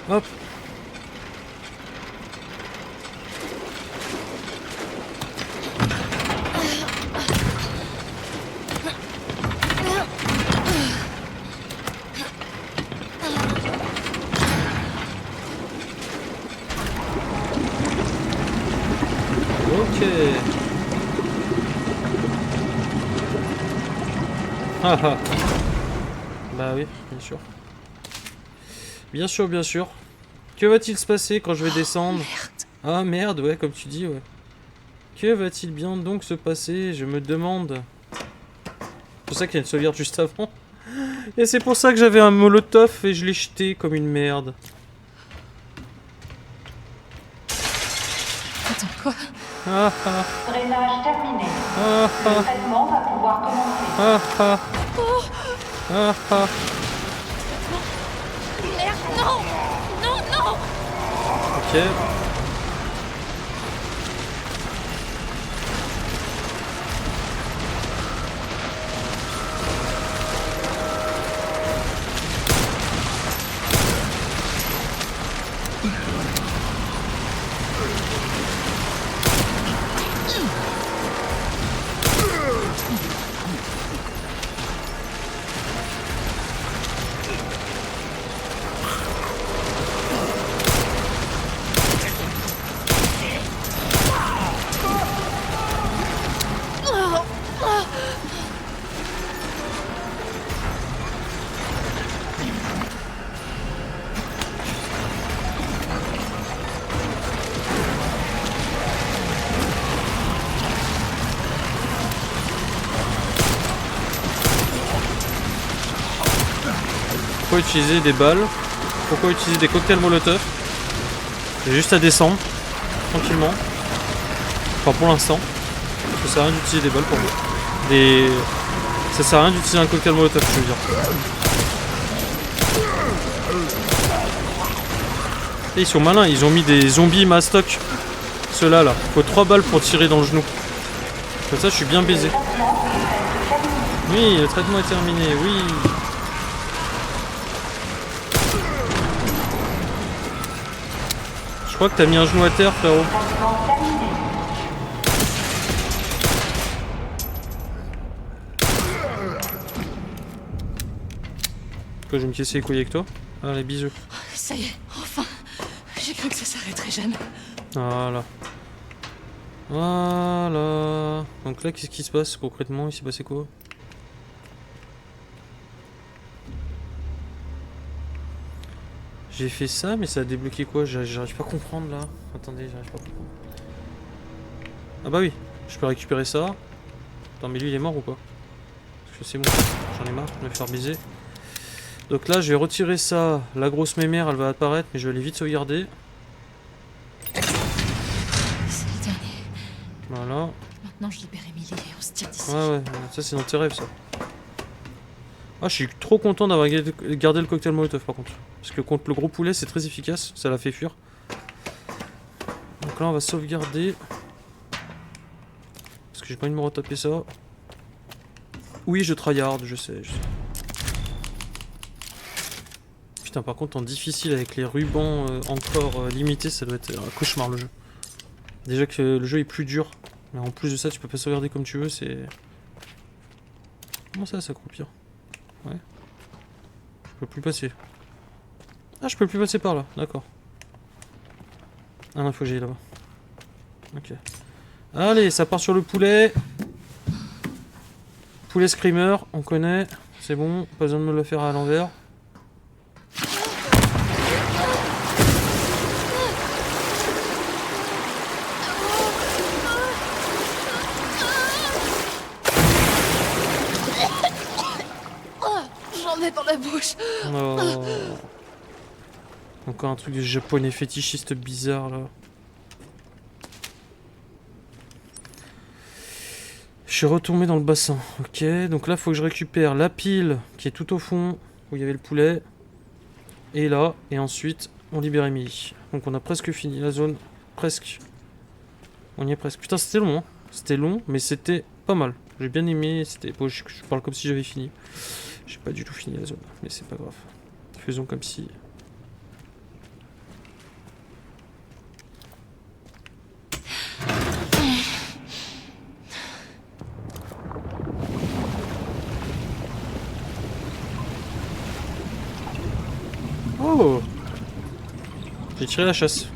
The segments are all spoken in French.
Hop. Ok. Ah ah. Bah oui, bien sûr. Bien sûr, bien sûr. Que va-t-il se passer quand je vais descendre? Merde. Ah merde, ouais, comme tu dis, ouais. Que va-t-il bien donc se passer? Je me demande. C'est pour ça qu'il y a une sauvegarde juste avant. Et c'est pour ça que j'avais un molotov et je l'ai jeté comme une merde. Attends, quoi? Ah ah. Drainage terminé. Ah Le ah. traitement va pouvoir commencer. Ah ah. Ah ah. Merde, non! Non, non! Ok. Pourquoi utiliser des balles? Pourquoi utiliser des cocktails molotov? J'ai juste à descendre, tranquillement. Enfin pour l'instant. Ça sert à rien d'utiliser des balles pour moi. Ça sert à rien d'utiliser un cocktail molotov, je veux dire. Et ils sont malins, ils ont mis des zombies mastoc. Ceux-là là. Faut 3 balles pour tirer dans le genou. Comme ça je suis bien baisé. Oui, le traitement est terminé, oui. Je crois que t'as mis un genou à terre, frérot. Quoi, je vais me casser les couilles avec toi? Allez, bisous. Ça y est, enfin! J'ai cru que ça s'arrêterait jamais. Voilà. Voilà. Donc là, qu'est-ce qui se passe concrètement? Il s'est passé quoi? J'ai fait ça, mais ça a débloqué quoi? J'arrive pas à comprendre là. Attendez, j'arrive pas à comprendre. Ah bah oui, je peux récupérer ça. Attends, mais lui il est mort ou pas? Parce que c'est bon, j'en ai marre de me faire baiser. Donc là, je vais retirer ça. La grosse mémère, elle va apparaître, mais je vais aller vite sauvegarder. C'est le dernier. Voilà. Maintenant, je libère Emily et on se tire d'ici. Ouais, ça c'est dans tes rêves ça. Ah, je suis trop content d'avoir gardé le cocktail molotov par contre. Parce que contre le gros poulet, c'est très efficace, ça l'a fait fuir. Donc là, on va sauvegarder. Parce que j'ai pas envie de me retaper ça. Oui, je tryhard, je sais. Putain, par contre, en difficile avec les rubans encore limités, ça doit être un cauchemar le jeu. Déjà que le jeu est plus dur. Mais en plus de ça, tu peux pas sauvegarder comme tu veux, c'est... Comment ça s'accroupir? Ouais. Je peux plus passer. Ah, je peux plus passer par là, d'accord. Ah non, faut que j'aille là-bas. Ok. Allez, ça part sur le poulet. Poulet screamer, on connaît. C'est bon, pas besoin de me le faire à l'envers. J'en ai dans la bouche. Oh. Encore un truc de japonais fétichiste bizarre là. Je suis retombé dans le bassin. Ok, donc là faut que je récupère la pile qui est tout au fond où il y avait le poulet. Et là, et ensuite on libère Emily. Donc on a presque fini la zone. Presque. On y est presque. Putain, c'était long, hein. C'était long, mais c'était pas mal. J'ai bien aimé. C'était. Bon, je parle comme si j'avais fini. J'ai pas du tout fini la zone, mais c'est pas grave. Faisons comme si. J'ai tiré la chasse.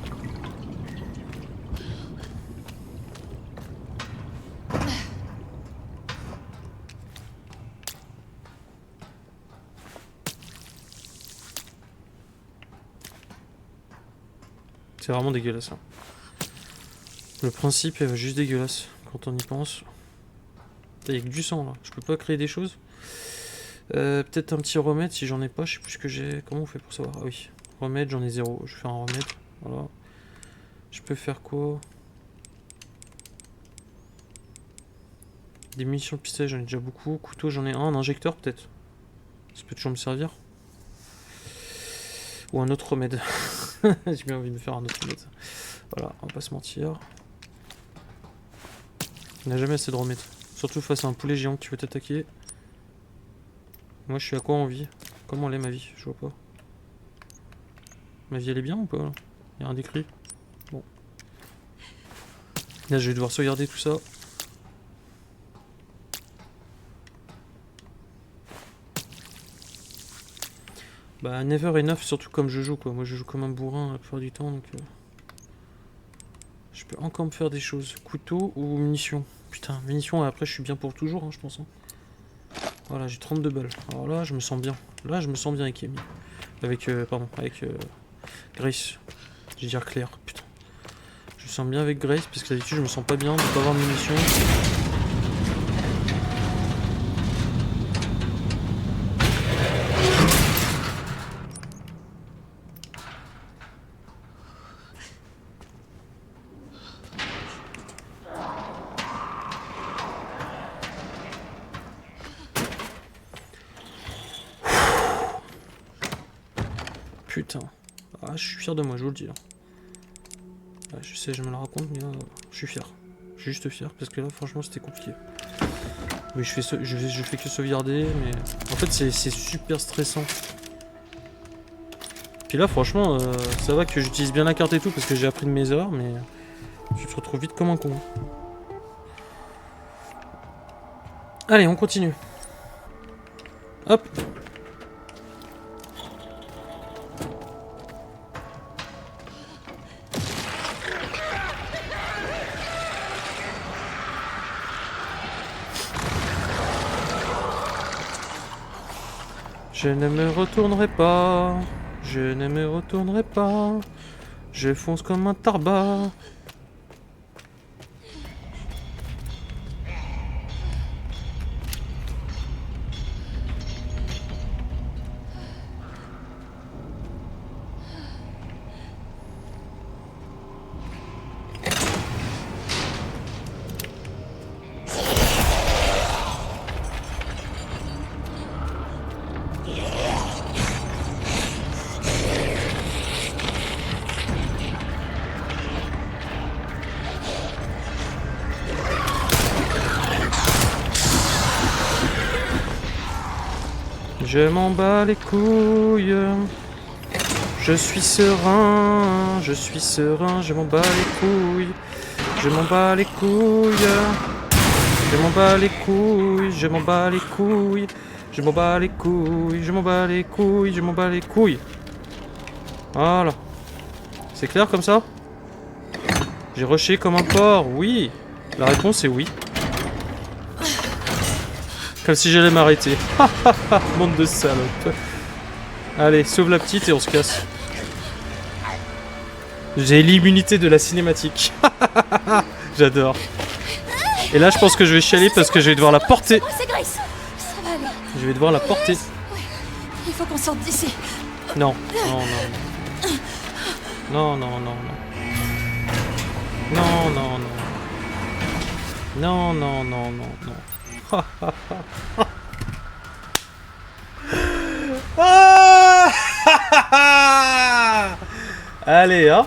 C'est vraiment dégueulasse. Hein. Le principe est juste dégueulasse quand on y pense. Il y a que du sang là. Je peux pas créer des choses. Peut-être un petit remède si j'en ai pas. Je sais plus ce que j'ai. Comment on fait pour savoir? Ah oui. Remède, j'en ai 0. Je vais faire un remède. Voilà. Je peux faire quoi? Des munitions de pistolet, j'en ai déjà beaucoup. Couteau, j'en ai un injecteur peut-être. Ça peut toujours me servir. Ou un autre remède. J'ai bien envie de me faire un autre remède. Voilà, on va pas se mentir. On n'a jamais assez de remèdes. Surtout face à un poulet géant qui veut t'attaquer. Moi je suis à quoi en vie? Comment elle est ma vie? Je vois pas. Ma vie elle est bien ou pas là? Il y a un décrit. Bon. Là je vais devoir sauvegarder tout ça. Bah never enough surtout comme je joue quoi. Moi je joue comme un bourrin la plupart du temps donc... Je peux encore me faire des choses. Couteau ou munitions? Putain, munitions après je suis bien pour toujours hein, je pense. Hein. Voilà j'ai 32 balles. Alors là je me sens bien. Là je me sens bien avec Amy. Avec Grace. Je vais dire Claire, putain. Je me sens bien avec Grace parce que d'habitude je me sens pas bien de pas avoir de munitions. Putain. Ah, je suis fier de moi, je vous le dis. Ah, je sais, je me le raconte, mais je suis fier. Je suis juste fier, parce que là, franchement, c'était compliqué. Oui, je fais que sauvegarder, mais... En fait, c'est super stressant. Puis là, franchement, ça va que j'utilise bien la carte et tout, parce que j'ai appris de mes erreurs, mais... Tu te retrouves vite comme un con. Allez, on continue. Hop. Je ne me retournerai pas, je ne me retournerai pas, je fonce comme un tarbat. Je m'en bats les couilles. Je suis serein, je m'en bats les couilles. Je m'en bats les couilles. Je m'en bats les couilles, je m'en bats les couilles. Je m'en bats les couilles, je m'en bats les couilles, je m'en bats les couilles. Voilà. C'est clair comme ça? J'ai rushé comme un porc, oui. La réponse est oui. Comme si j'allais m'arrêter. Monde de salope. Allez, sauve la petite et on se casse. J'ai l'immunité de la cinématique. J'adore. Et là, je pense que je vais chialer parce que je vais devoir la porter. C'est Grace. Ça va aller. Je vais devoir la porter. Oui. Il faut qu'on sorte d'ici. Non, non, non. Non, non, non, non. Non, non, non. Non, non, non, non, non. Allez, hein.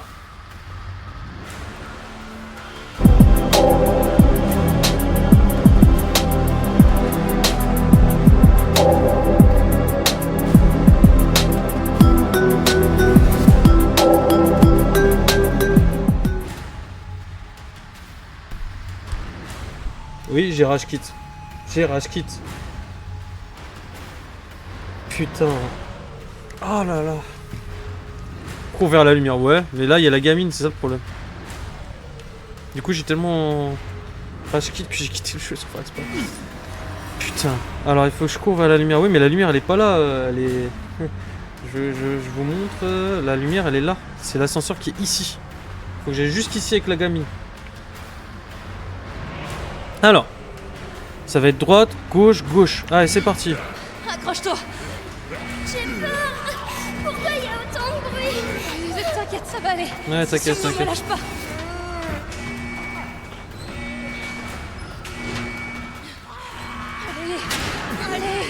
Oui, j'ai rage kit. J'ai rage kit. Putain. Oh là là. Cours vers la lumière, ouais. Mais là, il y a la gamine, c'est ça le problème. Du coup, j'ai tellement... Enfin, je quitte, puis j'ai quitté le jeu sans faire exprès. Putain. Alors, il faut que je cours vers la lumière. Oui, mais la lumière, elle est pas là. Elle est... Je vous montre. La lumière, elle est là. C'est l'ascenseur qui est ici. Faut que j'aille jusqu'ici avec la gamine. Alors. Ça va être droite, gauche, gauche. Allez, c'est parti. Accroche-toi. J'ai peur. Pourquoi il y a autant de bruit? T'inquiète, ça va aller. Ouais, t'inquiète, Surtout, t'inquiète. me lâche pas. Allez, allez.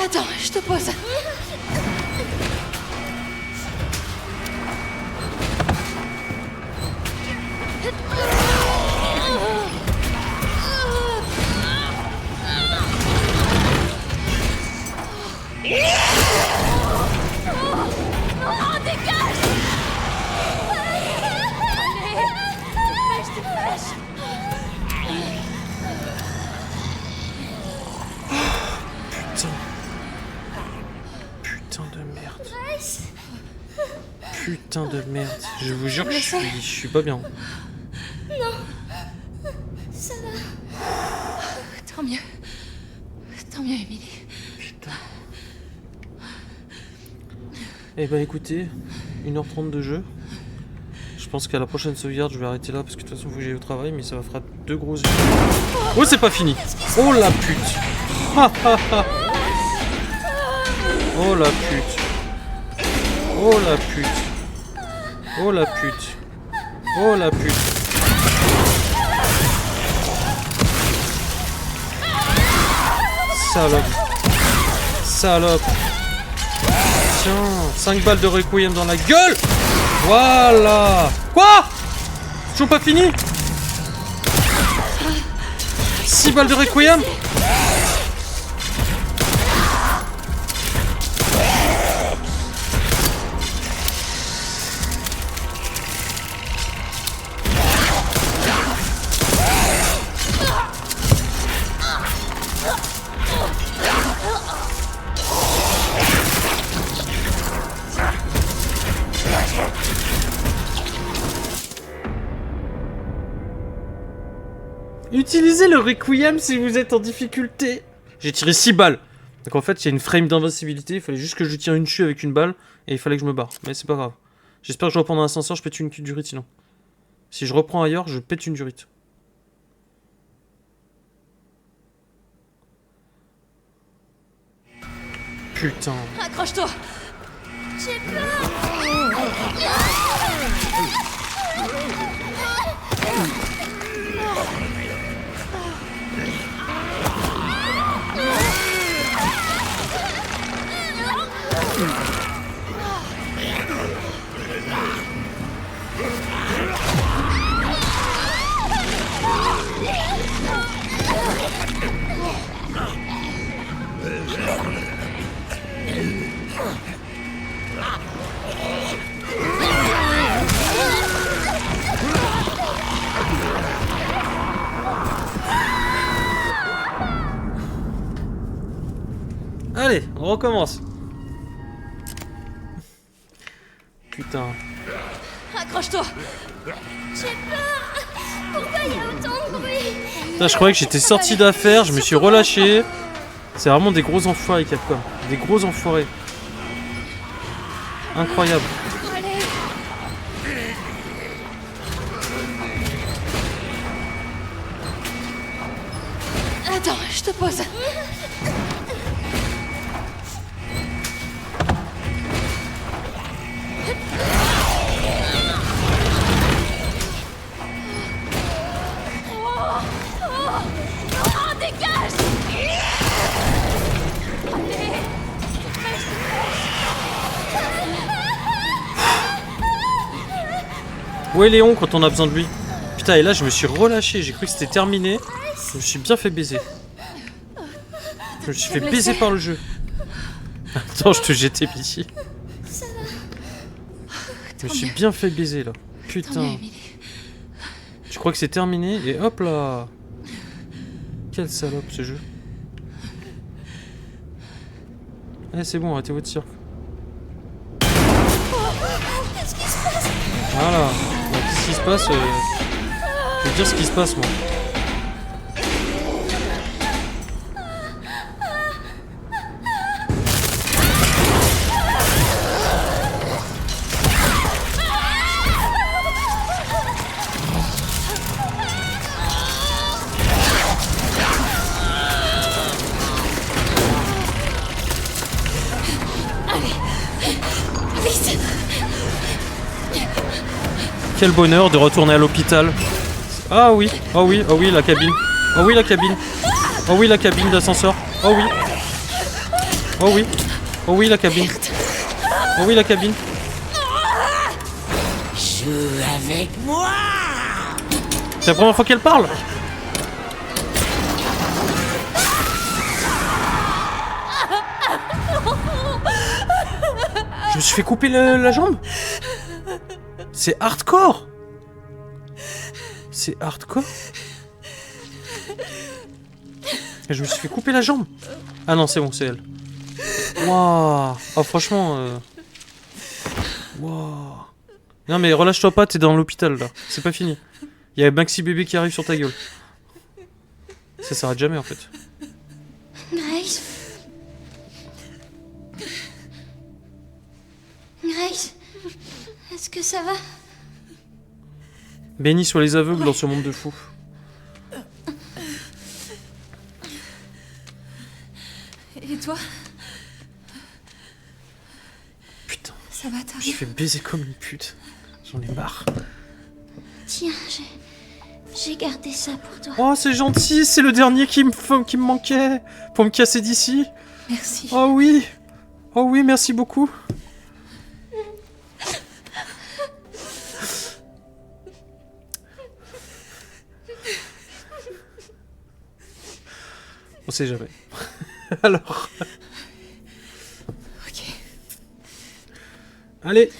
Attends, je te pose. Oh, dégage! Putain. Putain de merde. Grace? Putain de merde. Je vous jure que je suis pas bien. Ça va. Tant mieux. Tant mieux, Emily. Putain. Eh ben écoutez, 1h30 de jeu. Je pense qu'à la prochaine sauvegarde, je vais arrêter là parce que de toute façon, il faut que j'aille au travail, mais ça va fera 2 grosses. Oh, c'est pas fini. Oh la pute. Ha, ha, ha. Oh la pute. Oh la pute. Oh la pute. Oh la pute. Salope. Salope. Tiens, 5 balles de requiem dans la gueule. Voilà. Quoi? Toujours pas fini? 6 balles de requiem. Utilisez le requiem si vous êtes en difficulté. J'ai tiré 6 balles. Donc en fait, il y a une frame d'invincibilité. Il fallait juste que je tire une dessus avec une balle. Et il fallait que je me barre. Mais c'est pas grave. J'espère que je reprends dans l'ascenseur. Je pète une durite sinon. Si je reprends ailleurs, je pète une durite. Putain. Accroche-toi. J'ai peur. Allez, on recommence. Putain. Accroche-toi. J'ai peur. Pourquoi il y a autant de bruit? Putain, je croyais que j'étais sorti d'affaire. Je me suis relâché. C'est vraiment des gros enfoirés, Capcom. Des gros enfoirés. Incroyable. Allez. Attends, je te pose. Oh, dégage! Où est Léon quand on a besoin de lui? Putain, et là je me suis relâché, j'ai cru que c'était terminé. Je me suis bien fait baiser. Je me suis fait baiser par le jeu. Attends, je te jetais pitié. Je me suis bien fait baiser là. Tant mieux, Putain. Emily. Je crois que c'est terminé et hop là. Quelle salope ce jeu. Eh, c'est bon, arrêtez votre cirque. Qu'est-ce qui se passe? Voilà. Donc, qu'est-ce qui se passe Je vais te dire ce qui se passe, moi. Vite! Quel bonheur de retourner à l'hôpital. Ah oui, oh oui, oh oui, la cabine. Oh oui, la cabine. Oh oui, la cabine d'ascenseur. Oh oui. Oh oui. Oh oui, la cabine. Oh oui, la cabine. Joue avec moi. C'est la première fois qu'elle parle. Je me suis fait couper la jambe. C'est hardcore. C'est hardcore. Et je me suis fait couper la jambe. Ah non, c'est bon, c'est elle. Waouh. Oh, franchement. Waouh. Non, mais relâche-toi pas, t'es dans l'hôpital là. C'est pas fini. Il y a Maxi bébé qui arrive sur ta gueule. Ça s'arrête jamais en fait. Grace? Grace? Est-ce que ça va? Béni soient les aveugles dans ce monde de fous. Et toi? Putain, Ça va, j'ai t'arrives? fait baiser comme une pute. J'en ai marre. Tiens, j'ai gardé ça pour toi. Oh, c'est gentil, c'est le dernier qui me manquait pour me casser d'ici. Merci. Oh oui. Oh oui, merci beaucoup. On sait jamais. Alors. Ok. Allez.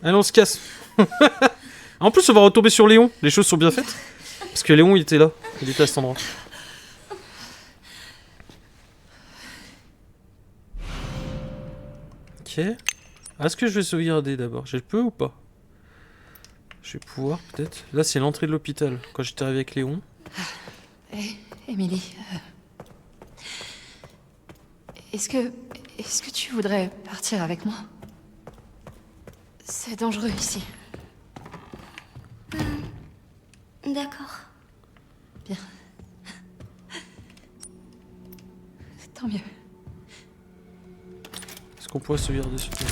Allez, on se casse. En plus, on va retomber sur Léon. Les choses sont bien faites. Parce que Léon, il était là. Il était à cet endroit. Ok. Est-ce que je vais sauvegarder d'abord? Je peux ou pas? Je vais pouvoir peut-être. Là, c'est l'entrée de l'hôpital. Quand j'étais arrivé avec Léon. Hé, Émilie. Est-ce que tu voudrais partir avec moi? C'est dangereux ici. D'accord. Bien. Tant mieux. Est-ce qu'on pourrait sauvegarder ce truc?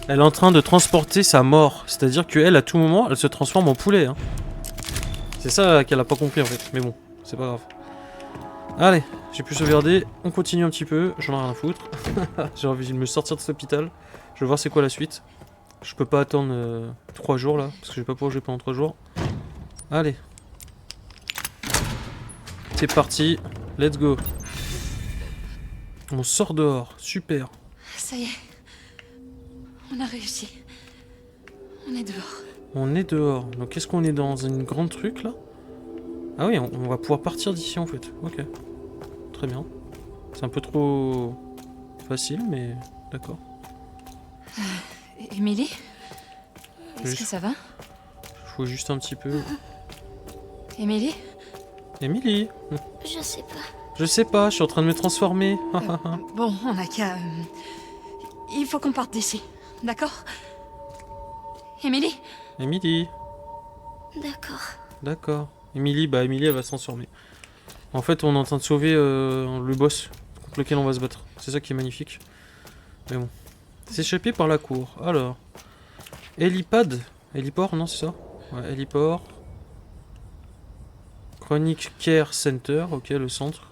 Elle est en train de transporter sa mort. C'est-à-dire qu'elle, à tout moment, elle se transforme en poulet. Hein. C'est ça qu'elle a pas compris en fait. Mais bon, c'est pas grave. Allez, j'ai pu sauvegarder. On continue un petit peu. J'en ai rien à foutre. J'ai envie de me sortir de cet hôpital. Je vais voir c'est quoi la suite. Je peux pas attendre 3 jours là. Parce que je vais pas pouvoir jouer pendant 3 jours. Allez. C'est parti. Let's go. On sort dehors. Super. Ça y est. On a réussi. On est dehors. On est dehors. Donc est-ce qu'on est dans une grande truc là? Ah oui, on va pouvoir partir d'ici en fait. Ok. Très bien. C'est un peu trop facile, mais d'accord. Émilie? Est-ce Juste- que ça va? Je jouais juste un petit peu. Émilie? Émilie, Je sais pas. je sais pas, je suis en train de me transformer. Bon, on n'a qu'à... Il faut qu'on parte d'ici. D'accord? Émilie? Émilie, D'accord. d'accord. Émilie, bah Émilie elle va se transformer. En fait, on est en train de sauver le boss contre lequel on va se battre. C'est ça qui est magnifique. Mais bon. S'échapper par la cour. Alors. Hélipad. Héliport, non, c'est ça? Ouais, héliport. Chronic Care Center, ok, le centre.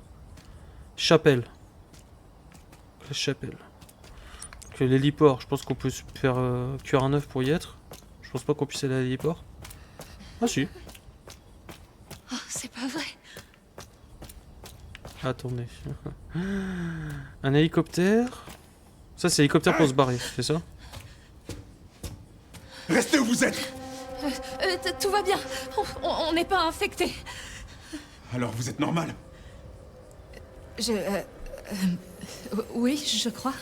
Chapelle. La chapelle. Donc l'héliport, je pense qu'on peut se faire cuire un œuf pour y être. Je pense pas qu'on puisse aller à l'héliport. Ah si. Oh, c'est pas vrai. Attendez. Un hélicoptère. Ça c'est hélicoptère pour se barrer, c'est ça? Restez où vous êtes! Tout va bien. On n'est pas infectés. Alors vous êtes normal? Oui, je crois.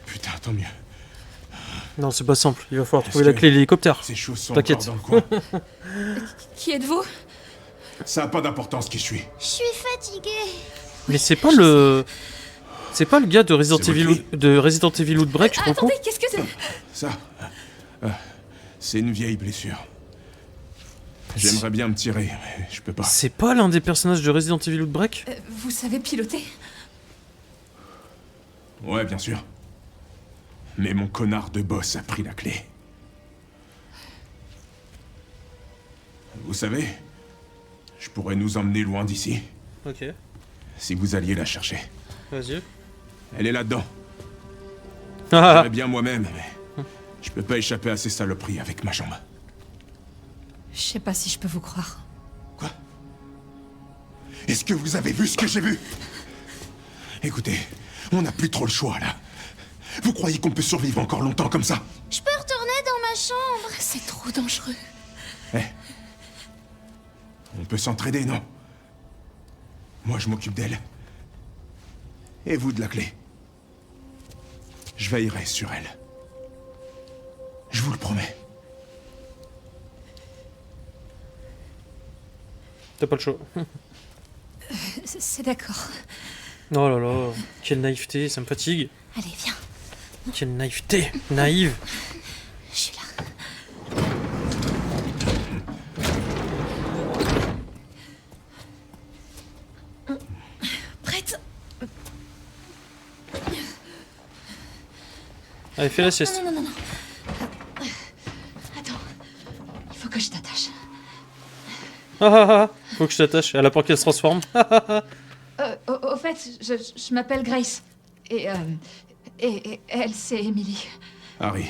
Putain, tant mieux. Non, c'est pas simple. Il va falloir Est-ce trouver la que clé de l'hélicoptère. Ces choses sont T'inquiète. encore dans le coin. Qui êtes-vous? Ça a pas d'importance qui je suis. Je suis fatiguée. Mais c'est pas le... C'est pas le gars de Resident C'est Evil, votre de Resident Evil Outbreak, je comprends. Attendez, qu'est-ce que c'est? Ça, c'est une vieille blessure. J'aimerais bien me tirer, mais je peux pas. C'est pas l'un des personnages de Resident Evil Outbreak? Vous savez piloter? Ouais, bien sûr. Mais mon connard de boss a pris la clé. Vous savez, je pourrais nous emmener loin d'ici, Ok, si vous alliez la chercher. vas-y. Elle est là-dedans. Ah, J'aimerais bien moi-même, mais je peux pas échapper à ces saloperies avec ma jambe. Je sais pas si je peux vous croire. Quoi? Est-ce que vous avez vu ce que j'ai vu? Écoutez, on n'a plus trop le choix, là. Vous croyez qu'on peut survivre encore longtemps comme ça? Je peux retourner dans ma chambre. C'est trop dangereux. Eh? On peut s'entraider, non? Moi, je m'occupe d'elle. Et vous de la clé. Je veillerai sur elle. Je vous le promets. t'as pas le choix. C'est d'accord. Oh là là, quelle naïveté, ça me fatigue. Allez, viens. Quelle naïveté, naïve. Je suis là. Prête? Allez, fais la sieste. Non. Attends. Il faut que je t'attache. Faut que je t'attache. Elle a peur qu'elle se transforme. Au fait, je m'appelle Grace. Et elle, c'est Emily. Harry,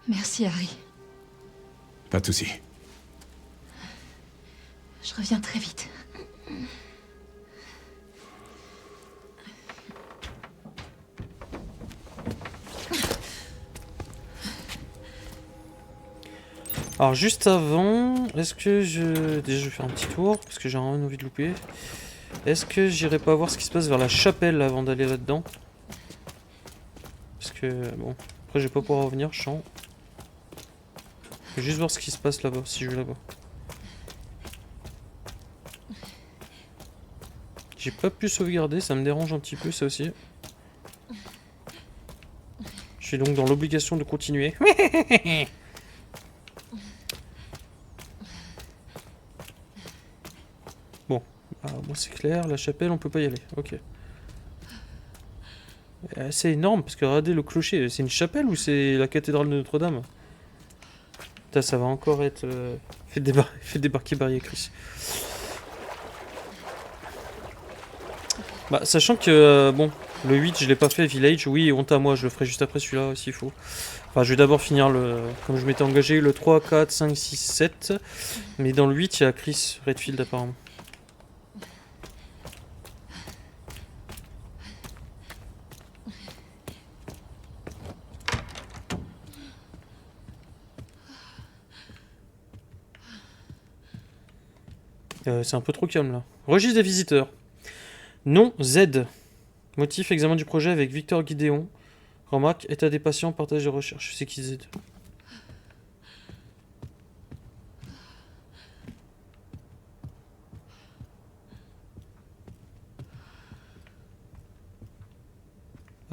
Merci, Harry. pas de soucis. Je reviens très vite. Alors juste avant, est-ce que je... Déjà je vais faire un petit tour, parce que j'ai vraiment envie de louper. Est-ce que j'irai pas voir ce qui se passe vers la chapelle avant d'aller là-dedans? Parce que, bon, après je vais pas pouvoir revenir, je sens. Je vais juste voir ce qui se passe là-bas, si je vais là-bas. J'ai pas pu sauvegarder, ça me dérange un petit peu ça aussi. Je suis donc dans l'obligation de continuer. Bon, ah, moi c'est clair, la chapelle on peut pas y aller, ok. C'est énorme parce que regardez le clocher, c'est une chapelle ou c'est la cathédrale de Notre-Dame? Putain, ça va encore être... fait débarquer Barry et Chris. Bah, sachant que, bon, le 8 je l'ai pas fait, Village, oui, honte à moi, je le ferai juste après celui-là s'il faut. Enfin, je vais d'abord finir le... Comme je m'étais engagé, le 3, 4, 5, 6, 7. Mais dans le 8, il y a Chris Redfield apparemment. C'est un peu trop calme là. Registre des visiteurs. Nom Z. Motif examen du projet avec Victor Guidéon. Remarque état des patients, partage des recherches. C'est qui Z?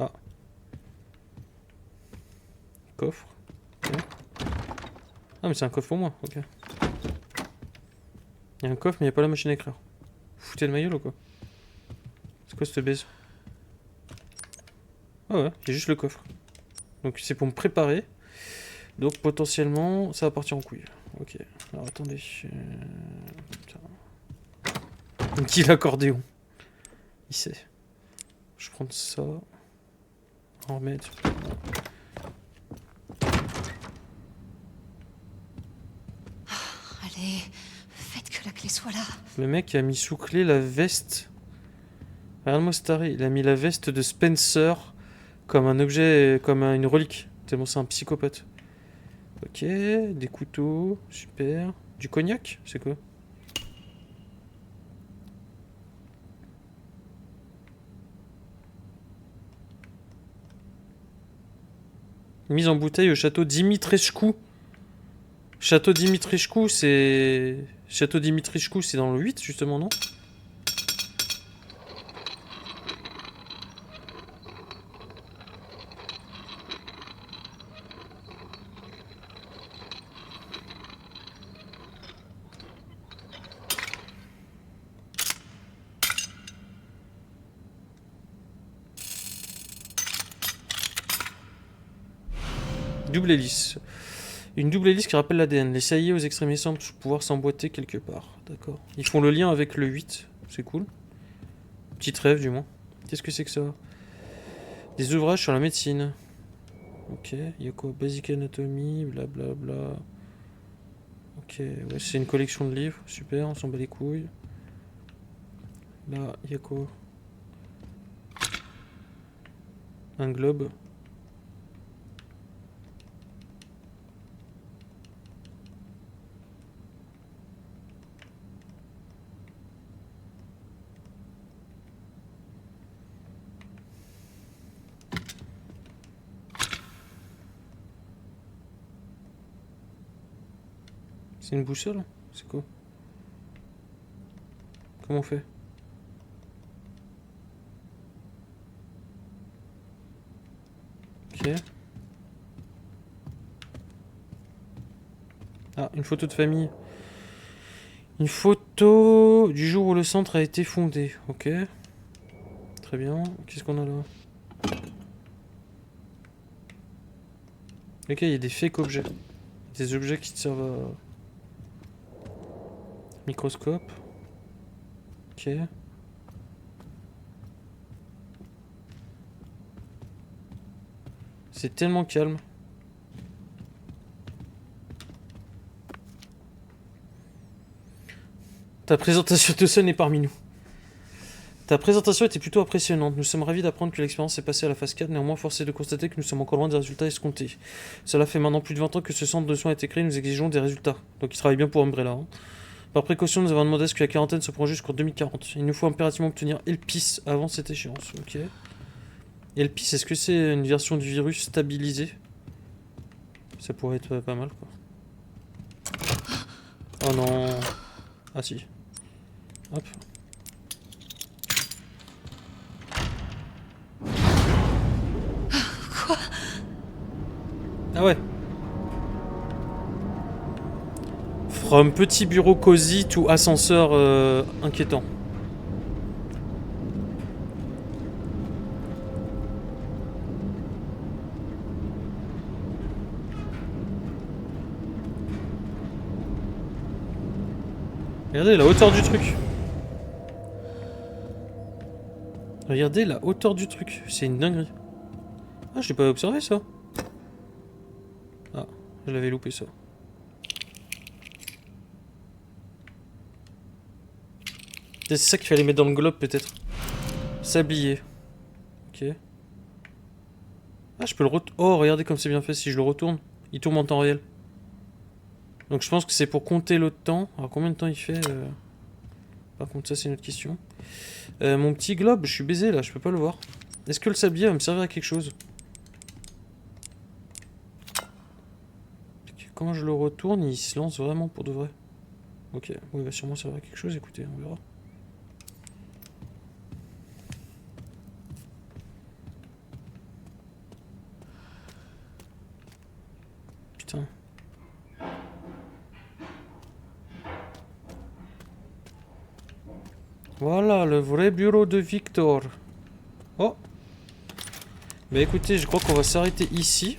Ah. Coffre. Ok. Ah mais c'est un coffre pour moi, ok. Il y a un coffre mais il n'y a pas la machine à écrire. Vous foutez de ma gueule ou quoi? C'est quoi cette baise? Ah ouais, il y a juste le coffre. Donc c'est pour me préparer. Donc potentiellement ça va partir en couille. Ok, alors attendez. Putain. Qui l'accordéon? Il sait. Je prends ça. En remettre. Allez, faites que la clé soit là. Le mec a mis sous clé la veste. Regarde-moi ce taré. Il a mis la veste de Spencer comme un objet, comme une relique. Tellement c'est un psychopathe. Ok, des couteaux, super. Du cognac, c'est quoi? Mise en bouteille au château Dimitrescu. Château Dimitrescu, c'est... Château Dimitrescu, c'est dans le 8, justement, non? Double hélice. Une double hélice qui rappelle l'ADN. Les saillies aux extrémités semblent pouvoir s'emboîter quelque part. D'accord. Ils font le lien avec le 8. C'est cool. Petite rêve du moins. Qu'est-ce que c'est que ça? Des ouvrages sur la médecine. Ok. Il y a quoi? Basic Anatomy, blablabla. Ok. Ouais, c'est une collection de livres. Super, on s'en bat les couilles. Là, il y a quoi? Un globe. C'est une boussole? C'est quoi? Comment on fait? Ok. Ah, une photo de famille. Une photo du jour où le centre a été fondé. Ok. Très bien. Qu'est-ce qu'on a là? Ok, il y a des fake objets. Des objets qui te servent à... Microscope. Ok. C'est tellement calme. Ta présentation de scène est parmi nous. Ta présentation était plutôt impressionnante. Nous sommes ravis d'apprendre que l'expérience est passée à la phase 4. Néanmoins, force est de constater que nous sommes encore loin des résultats escomptés. Cela fait maintenant plus de 20 ans que ce centre de soins a été créé. Nous exigeons des résultats. Donc il travaille bien pour Umbrella. Hein. Par précaution, nous avons demandé à ce que la quarantaine se prolonge jusqu'en 2040. Il nous faut impérativement obtenir Elpis avant cette échéance. Ok. Elpis, est-ce que c'est une version du virus stabilisée? Ça pourrait être pas mal, quoi. Oh non. Ah si. Hop. Quoi? Ah ouais. From petit bureau cosy to ascenseur inquiétant. Regardez la hauteur du truc. Regardez la hauteur du truc. C'est une dinguerie. Ah, je l'ai pas observé ça. Ah, je l'avais loupé ça. C'est ça qu'il fallait mettre dans le globe peut-être. Sablier. Ok. Ah, je peux le retourner. Oh, regardez comme c'est bien fait. Si je le retourne, il tourne en temps réel. Donc je pense que c'est pour compter le temps. Alors combien de temps il fait Par contre ça c'est une autre question. Mon petit globe, je suis baisé là, je peux pas le voir. Est-ce que le sablier va me servir à quelque chose? Quand je le retourne, il se lance vraiment pour de vrai. Ok, oui, il va sûrement servir à quelque chose, écoutez, on verra. Putain. Voilà, le vrai bureau de Victor. Oh. Bah écoutez, je crois qu'on va s'arrêter ici.